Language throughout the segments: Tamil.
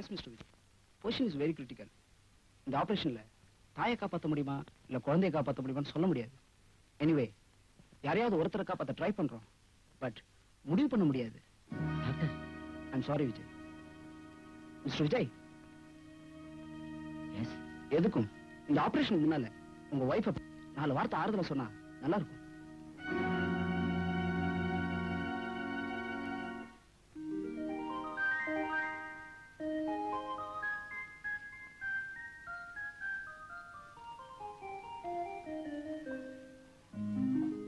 S mister Vijay, position is very critical. இந்த ஆபரேஷன்ல தாயை காப்பாற்ற முடியுமா இல்ல குழந்தையை காப்பாற்ற முடியுமான்னு சொல்ல முடியாது. எனிவே யாரையாவது ஒருத்தரை காப்பாற்ற ட்ரை பண்றோம், பட் முடிவு பண்ண முடியாது. Doctor, I'm sorry Vijay. Mister Vijay, yes, எதுக்கும் இந்த ஆபரேஷனுக்கு முன்னால உங்க ஒய்ஃபை 4 வார்த்தை ஆறுதல சொன்னா நல்லா இருக்கும்.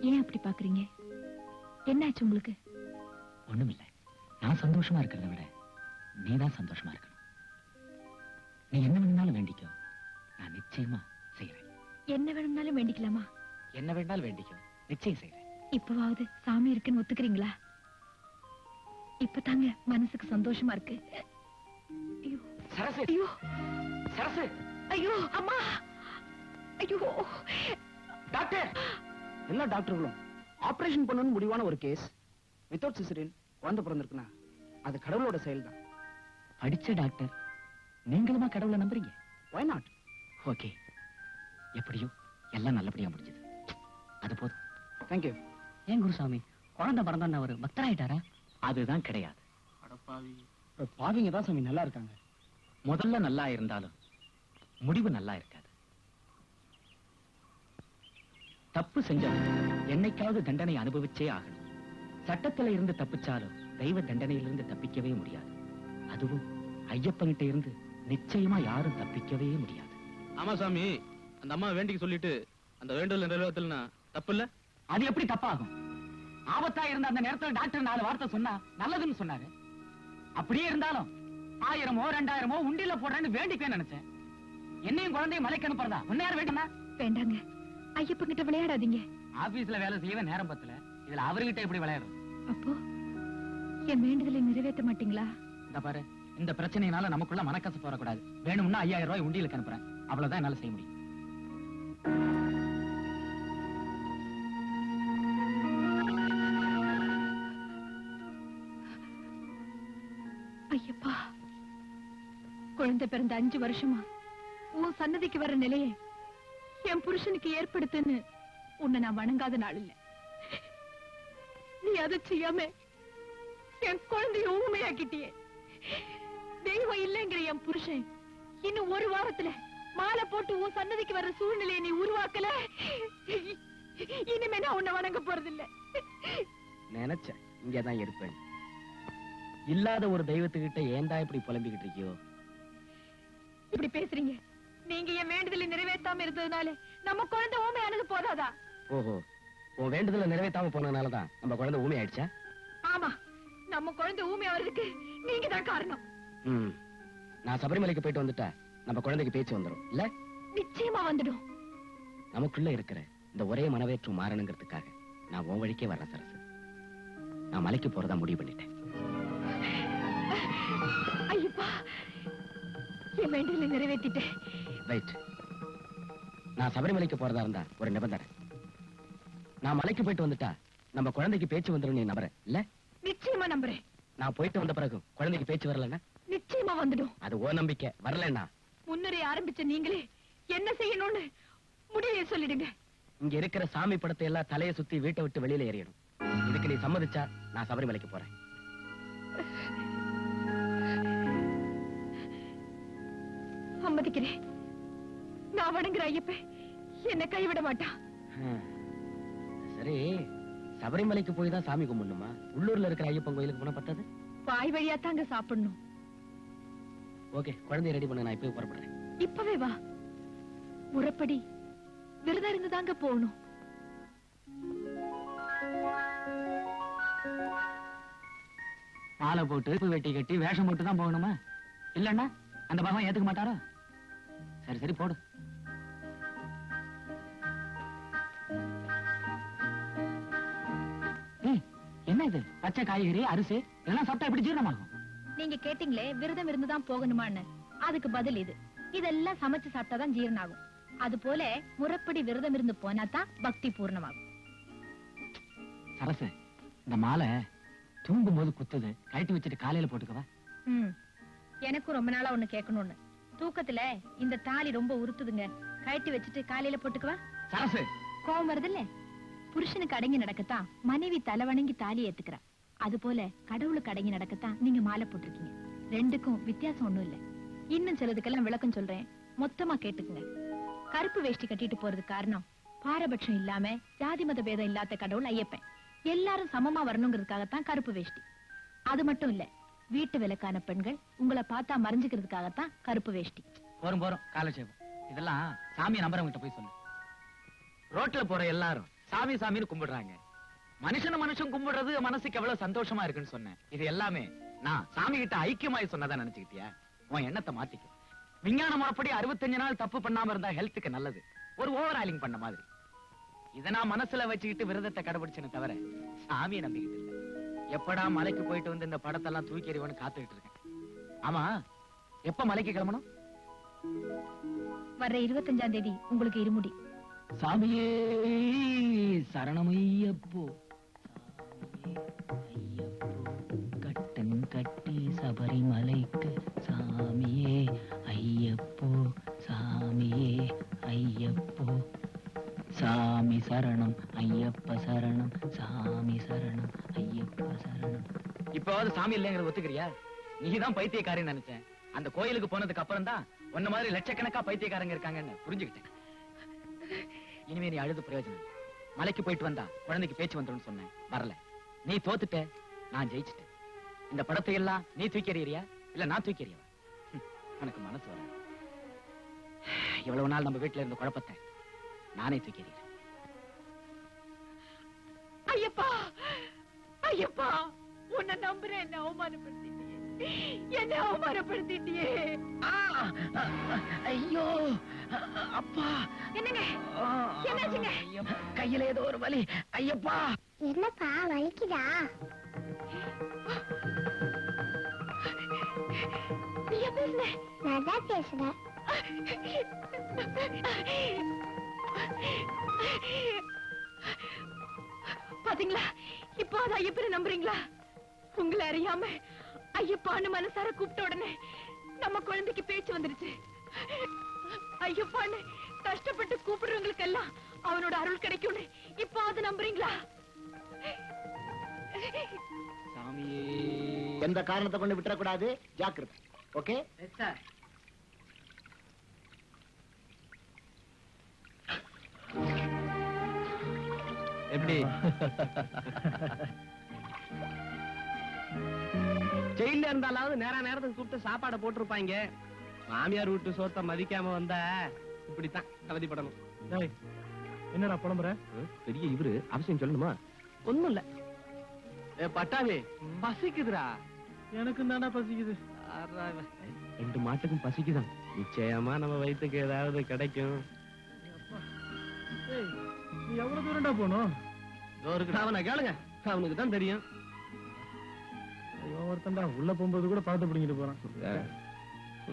ஏன் அப்படி பாக்குறீங்க? என்னாச்சு உங்களுக்கு? ஒண்ணுமில்லை. நான் சந்தோஷமா இருக்கிறத விட நீதான் சந்தோஷமா இருக்கணும். நீ என்ன வேணும்னாலும் வேண்டிக்கோ, நான் நிச்சயமா செய்யறேன். என்ன வேணும்னாலும் வேண்டிக்கலாமா? என்ன வேண்டாலும் வேண்டிக்கோ, நிச்சயம் செய்யறேன். இப்பவாவது சாமி இருக்குன்னு ஒத்துக்கிறீங்களா? இப்பதாங்க மனசுக்கு சந்தோஷமா இருக்கு. ஐயோ சரசு, ஐயோ சரசு, ஐயோ அம்மா, ஐயோ டாக்டர். எல்லா டாக்டர்களும் ஆபரேஷன் பண்ணணும்னு முடிவான ஒரு கேஸ் வித்தவுட் சிசரியன் குழந்தை பிறந்திருக்குன்னா அது கடவுளோட செயல் தான். படிச்ச டாக்டர் நீங்களுமா கடவுளை நம்புறீங்க? Why not? ஓகே, எப்படியோ எல்லாம் நல்லபடியா முடிஞ்சது. அது போதும். தேங்க்யூ. ஏன் குருசாமி, குழந்தை பிறந்தா அவரு பக்தராயிட்டாரா? அதுதான் கிடையாது. பாவிங்க தான் சாமி நல்லா இருக்காங்க. முதல்ல நல்லா இருந்தாலும் முடிவு நல்லா இருக்காது. தப்பு செஞ்சவன் என்னைக்காவது தண்டனை அனுபவிச்சே ஆகணும். சட்டத்துல இருந்து தப்பிச்சாலும் தெய்வ தண்டனையிலிருந்து தப்பிக்கவே முடியாது. அதுவும் ஐயப்பன்கிட்ட இருந்து நிச்சயமா யாரும் தப்பிக்கவே முடியாது. ஆமா சாமி, அந்த அம்மா வேண்டிக்கு சொல்லிட்டு அந்த வேண்டுதல் நிறைவேற்றலனா தப்பு இல்ல? அது எப்படி தப்பாகும்? ஆபத்தா இருந்த அந்த நேரத்துல டாக்டர் 4 வார்த்தை சொன்னா நல்லதுன்னு சொன்னாரு. அப்படியே இருந்தாலும் 1000மோ 2000மோ உண்டில போடுறேன்னு வேண்டிக்கவே நினைச்சேன். என்னையும் குழந்தையும் மலைக்கு அனுப்புறதா உன்னையார் வேண்டுமா? வேண்டாங்க, ஐயப்பன் கிட்ட விளையாடாதீங்க. ஆபீஸ்ல வேலை செய்யவே நேரம் பத்தல, இதுல அவர்கிட்ட எப்படி விளையாடும்? அப்போ என் வேண்டுதலை நிறைவேற்ற மாட்டீங்களா? இந்த பாரு, இந்த பிரச்சனையினால நமக்குள்ள மனக்கசப்பு வரக்கூடாது. வேணும்னா 5000 ரூபாய் உண்டியலுக்கு அனுப்புறேன், அவ்வளவுதான் என்னால செய்ய முடியும். ஐயப்பா, குழந்தை பிறந்த 5 வருஷமா உன் சன்னதிக்கு வர்ற நிலையை என் புருஷனுக்கு ஏற்படுத்துன்னு உன்னை நான் வணங்காத நாள் இல்ல. நீ அதை செய்யாம என் குழந்தைய ஊமையாக்கிட்டியே. தெய்வம் இல்லைங்கிற என் புருஷன் இன்னும் 1 வாரத்துல மாலை போட்டு உன் சன்னதிக்கு வர்ற சூழ்நிலையை நீ உருவாக்கல. இனிமே நான் உன்னை வணங்க போறதில்ல. நினைச்சேன் இங்கதான் இருப்பேன். இல்லாத ஒரு தெய்வத்துக்கிட்ட ஏன்டா இப்படி புலம்பிக்கிட்டு இருக்கியோ? இப்படி பேசுறீங்க. நீங்க என் வேண்டுதலை நிறைவேற்றாம இருந்ததுனால நம்ம குழந்தை ஊமையானது போதாதா? ஓஹோ, உன் வேண்டுதலை நிறைவேற்றாம போனதுனாலதான் நம்ம குழந்தை ஊமை ஆயிடுச்சா? ஆமா, நம்ம குழந்தை ஊமையாவதுக்கு நீங்க தான் காரணம். நான் சபரிமலைக்கு போயிட்டு வந்துட்டா நம்ம குழந்தைக்கு பேச்சு வந்துடும் இல்ல? நிச்சயமா வந்துடும். நமக்குள்ள இருக்கிற இந்த ஒரே மனவேற்றம் மாறணுங்கிறதுக்காக நான் உன் வழிக்கே வர்றேன் சரசு. நான் மலைக்கு போறதா முடிவு பண்ணிட்டேன். ஐயப்பா, என் வேண்டுதலை நிறைவேற்றிட்டேன். ரைட். நான் சபரிமலைக்கு போறதா இருந்தா ஒரு நிபந்தனை. நான் மலைக்கு போயிட்டு வந்துட்டா நம்ம குழந்தைக்கு பேச்சு வந்துடும், நீ நம்புற இல்ல? நிச்சயமா நம்புறேன். நான் போயிட்டு வந்த பிறகு குழந்தைக்கு பேச்சு வரலன்னா? நிச்சயமா வந்துடும். அது ஓ நம்பிக்கை. வரலன்னா முன்னரே ஆரம்பிச்ச நீங்களே என்ன செய்யணும்னு முடிவே சொல்லிடுங்க. இங்க இருக்கிற சாமி படத்தை எல்லாம் தலையை சுத்தி வீட்டை விட்டு வெளியில ஏறிடும். இதுக்கு நீ சம்மதிச்சா நான் சபரிமலைக்கு போறேன். சம்மதிக்கிறேன். நான் வணங்குற ஐயப்ப என்ன கைவிட மாட்டான். சரி, சபரிமலைக்கு போய் தான் சாமி கும்பிடணுமா? உள்ளூர்ல இருக்கிற ஐயப்பன் கோயிலுக்கு போனா பத்தாது? வாய் வழியா தாங்க சாப்பிடணும். ஓகே, குழந்தைய ரெடி பண்ண நான் இப்பவே புறப்படுறேன். இப்பவே வா. முறைப்படி விரதம் இருந்து தாங்க போகணும். மாலை போட்டு வெட்டி கட்டி வேஷம் போட்டு தான் போகணுமா? இல்லன்னா அந்த பகவான் ஏத்துக்க மாட்டாரோ? சரி சரி போடு. என்ன இது? பச்சை காய்கறி, அரிசி இதெல்லாம் சாப்பிட்டா எப்படி ஜீரணமாகும்? நீங்க கேட்டீங்களே விரதம் இருந்துதான் போகணுமான்னு, அதுக்கு பதில் இது. இதெல்லாம் சமைச்சு சாப்பிட்டாதான் ஜீரணம் ஆகும். அது போல முறைப்படி விரதம் இருந்து போனா தான் பக்தி பூர்ணமாகும். சரசு, இந்த மாலை தூங்கும் போது குத்துது, கழட்டி வச்சுட்டு காலையில போட்டுக்கவா? எனக்கும் ரொம்ப நாளா ஒண்ணு கேட்கணும்னு. தூக்கத்துல இந்த தாலி ரொம்ப உறுத்துதுங்க. கழட்டி வச்சுட்டு காலையில போட்டுக்குவா. சரசு, கோவம் வருதுல்ல? புருஷனுக்கு அடங்கி நடக்கத்தான் மனைவி தலை வணங்கி தாலி ஏத்துக்கிறா. அது போல கடவுளுக்கு அடங்கி நடக்கத்தான் நீங்க மாலை போட்டிருக்கீங்க. ரெண்டுக்கும் வித்தியாசம் ஒண்ணும் இல்ல. இன்னும் சிலதுக்கெல்லாம் விளக்கம் சொல்றேன், மொத்தமா கேட்டுக்குங்க. கருப்பு வேஷ்டி கட்டிட்டு போறதுக்கு காரணம் பாரபட்சம் இல்லாம ஜாதி மத பேதம் இல்லாத கடவுள் ஐயப்பன். எல்லாரும் சமமா வரணுங்கிறதுக்காகத்தான் கருப்பு வேஷ்டி. அது மட்டும் இல்ல, வீட்டு விலக்கான பெண்கள் உங்களை பார்த்தா மறைஞ்சுக்கிறதுக்காகத்தான் கருப்பு வேஷ்டி. போறோம் போறோம் காலட்சேபம். இதெல்லாம் சாமியை நம்புறவங்கிட்ட போய் சொல்லு. ரோட்ல போற எல்லாரும் சாமி சாமின்னு கும்பிடுறாங்க. மனுஷன் கும்பிடுறது மனசுக்கு எவ்வளவு சந்தோஷமா இருக்குன்னு சொன்னேன். இது எல்லாமே நான் சாமி கிட்ட ஐக்கியமாய் சொன்னதா நினைச்சுக்கிட்டியா? உன் எண்ணத்தை மாத்திக்க. விஞ்ஞான முறைப்படி 65 நாள் தப்பு பண்ணாம இருந்தா ஹெல்த்துக்கு நல்லது. ஒரு ஓவர் ஆயிலிங் பண்ண மாதிரி. இத நான் மனசுல வச்சுக்கிட்டு விரதத்தை கடைபிடிச்சேன்னு தவிர சாமியை நம்பிக்கிட்டு இல்ல. எப்படா மலைக்கு போயிட்டு வந்து இந்த படத்தெல்லாம் தூக்கி எறிவன்னு காத்துக்கிட்டு இருக்கேன். ஆமா, எப்ப மலைக்கு கிளம்பணும்? வர்ற 25ஆம் தேதி உங்களுக்கு இருமுடி. சாமியே சரணமையப்போ, கட்டன் கட்டி சபரிமலைக்கு சாமியே ஐயப்போ, சாமியே ஐயப்போ, சாமி சரணம் ஐயப்ப சரணம், சாமி சரணம் ஐயப்ப சரணம். இப்பவாவது சாமி இல்லைங்கிறத ஒத்துக்கிறியா? நீதான் பைத்தியக்காரன்னு நினைச்சேன். அந்த கோயிலுக்கு போனதுக்கு அப்புறம் தான் உன்ன மாதிரி லட்சக்கணக்கா பைத்தியக்காரங்க இருக்காங்கன்னு புரிஞ்சுக்கிட்டேன். இனிமே நீ அழுது பிரயோஜனம் இல்லை. மலைக்கு போயிட்டு வந்தா குழந்தைக்கு பேச்சு வந்துடும் சொன்னேன், வரல. நீ தோத்துட்ட, நான் ஜெயிச்சுட்டேன். இந்த படத்தை எல்லாம் நீ தூக்கி எறியறியா இல்ல நான் தூக்கி எறியவா? உனக்கு மனசு வர. இவ்வளவு நாள் நம்ம வீட்டுல இருந்த குழப்பத்தை நானே தூக்கி எறிகிறேன். ஐயப்பா, ஐயப்பா, உன்னை நம்புறேன். என்ன அவமானப்படுத்திட்டியே, என்ன அவமானப்படுத்திட்டியே. ஐயோ அப்பா, என்னங்க என்னாச்சுங்க? கையில ஏதோ ஒரு வலி. ஐயப்பா, என்னப்பா வலிக்குதா? நீ பேசுன? நான் தான் பேசுறேன். பாத்தீங்களா? இப்போ அது ஐயப்பனை நம்புறீங்களா? உங்களை அறியாம ஐயப்பான்னு மனசார கூப்பிட்ட உடனே நம்ம குழந்தைக்கு பேச்சு வந்துருச்சு. ஐயப்பான்னு கஷ்டப்பட்டு கூப்பிடுறவங்களுக்கு எல்லாம் அவனோட அருள் கிடைக்கும்னு இப்போ அது நம்புறீங்களா? சாமியே, எந்த காரணத்தை கொண்டு விட்டுறக்கூடாது, ஜாக்கிரதை. Okay sir. எப்படி ஜெயில இருந்தாலாவது நேரத்துக்கு கூப்பிட்டு சாப்பாடை போட்டிருப்பாங்க. மாமியார் வீட்டு சோத்த மதிக்காம வந்தா இப்படித்தான் அவதிப்படணும். என்னடா புலம்புற? பெரிய இவரு அவசியம் சொல்லணுமா? ஒண்ணும் இல்ல. பட்டாவே பசிக்குதுடா. எனக்கு தானே பசிக்குது. 2 மாட்டுக்கும் பசிக்குதான். நிச்சயமா நம்ம வயிற்றுக்கு ஏதாவது கிடைக்கும். நீ எவ்வளவு தூரம்டா போகணும்? அவனை கேளுங்க, அவனுக்கு தான் தெரியும். ஒருத்தன்டா உள்ள போகும்போது கூட பார்த்து பிடிங்கிட்டு போறான்.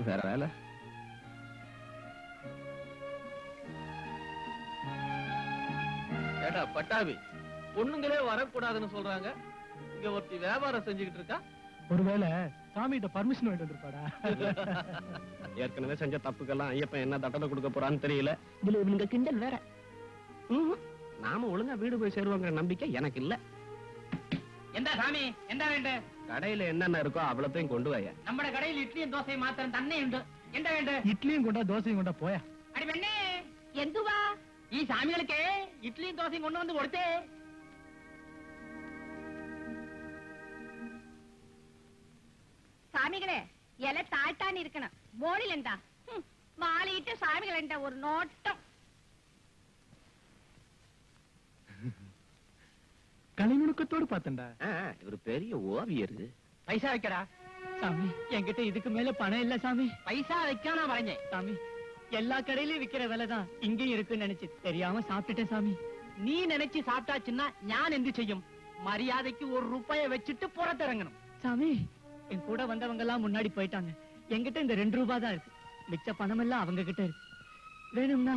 வேற வேலை. ஏடா பட்டாபி, பொண்ணுங்களே வரக்கூடாதுன்னு சொல்றாங்க. இங்க ஒருத்தி வியாபாரம் செஞ்சுக்கிட்டு இருக்கா. ஒருவேளை சாமிகிட்ட பர்மிஷன் வாங்கிட்டு வந்திருப்பாடா. ஏற்கனவே செஞ்ச தப்புக்கெல்லாம் ஐயப்பன் என்ன தண்டனை கொடுக்க போறான்னு தெரியல. இதுல இவனுங்க கிண்டல் வேற. நாம ஒழுங்கா வீடு போய் சேருவாங்க நம்பிக்கை எனக்கு இல்ல. எந்த சாமி என்ன வேண்டு? கடையில என்னென்ன இருக்கோ அவ்வளத்தையும் கொண்டு வாயா. நம்ம கடையில் இட்லியும் தோசையும் மாத்திரம் தண்ணே உண்டு. என்ன வேண்டு? இட்லியும் கொண்டா தோசையும் கொண்டா போயா. அடி பெண்ணே, எந்துவா ಈ சாமிகளுக்கு இட்லியும் தோசையும் கொண்டு வந்து கொடுத்தே. சாமிகளே இலை தாழ்த்தான்னு இருக்கணும். போனில் എന്താ மாலையிட்டு சாமிகள் என்ற ஒரு நோட்டம். கலைநுணுக்கத்தோடு பார்த்தேன்டா. இவர் பெரிய ஓவியர். பைசா வைக்கடா. சாமி என்கிட்ட இதுக்கு மேல பணம் இல்ல சாமி. பைசா வைக்கானா வரைஞ்சேன். சாமி எல்லா கடையிலயும் விக்கிற விலைதான் இங்கேயும் இருக்குன்னு நினைச்சு தெரியாம சாப்பிட்டுட்டேன் சாமி. நீ நினைச்சு சாப்பிட்டாச்சுன்னா ஞான் எந்த செய்யும்? மரியாதைக்கு 1 ரூபாயை வச்சுட்டு புறத்திறங்கணும். சாமி என் கூட வந்தவங்க எல்லாம் முன்னாடி போயிட்டாங்க. என்கிட்ட இந்த 2 ரூபாய் தான் இருக்கு. மிச்ச பணம் எல்லாம் அவங்க கிட்ட இருக்கு. வேணும்னா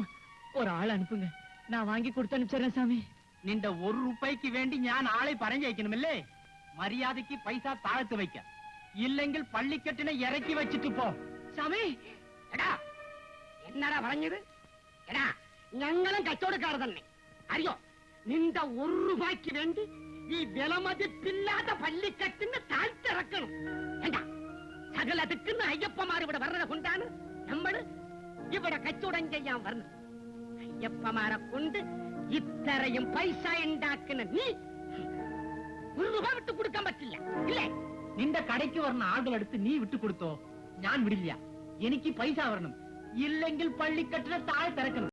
ஒரு ஆள் அனுப்புங்க, நான் வாங்கி கொடுத்து அனுப்பிச்சிடுறேன் சாமி. நின்ற 1 ரூபாய்க்கு வேண்டி ஞான் ஆளை பறஞ்சு வைக்கணும் இல்லே. மரியாதைக்கு பைசா தாழ்த்து வைக்க. ഇല്ലെങ്കിൽ പള്ളിക്കെട്ടിനെ ഇറക്കി വെച്ചിട്ട് പോ. സ്വാമി എടാ എന്നടാ പറഞ്ഞത്? എടാ ഞങ്ങളും കച്ചവടക്കാർ തന്നെ അറിയോ. നിന്റെ 1 രൂപയ്ക്ക് വേണ്ടി ഈ വിലമതിപ്പില്ലാത്ത പള്ളിക്കെട്ടിന് താഴ്ത്തിറക്കണം. എന്താ സകല ദിക്കുന്ന അയ്യപ്പമാർ ഇവിടെ പറഞ്ഞത് കൊണ്ടാണ് നമ്മൾ ഇവിടെ കച്ചവടം ചെയ്യാൻ പറഞ്ഞത്. അയ്യപ്പമാരെ കൊണ്ട് ഇത്രയും പൈസ ഉണ്ടാക്കുന്ന നീ 1 രൂപ വിട്ടു കൊടുക്കാൻ പറ്റില്ല ഇല്ലേ? നിന്റെ കടയ്ക്ക് പറഞ്ഞ ആളുകളെടുത്ത് നീ വിട്ടുകൊടുത്തോ? ഞാൻ വിടില്ല. എനിക്ക് പൈസ വരണം. ഇല്ലെങ്കിൽ പള്ളിക്കെട്ടിനെ താഴെ തിറക്കണം.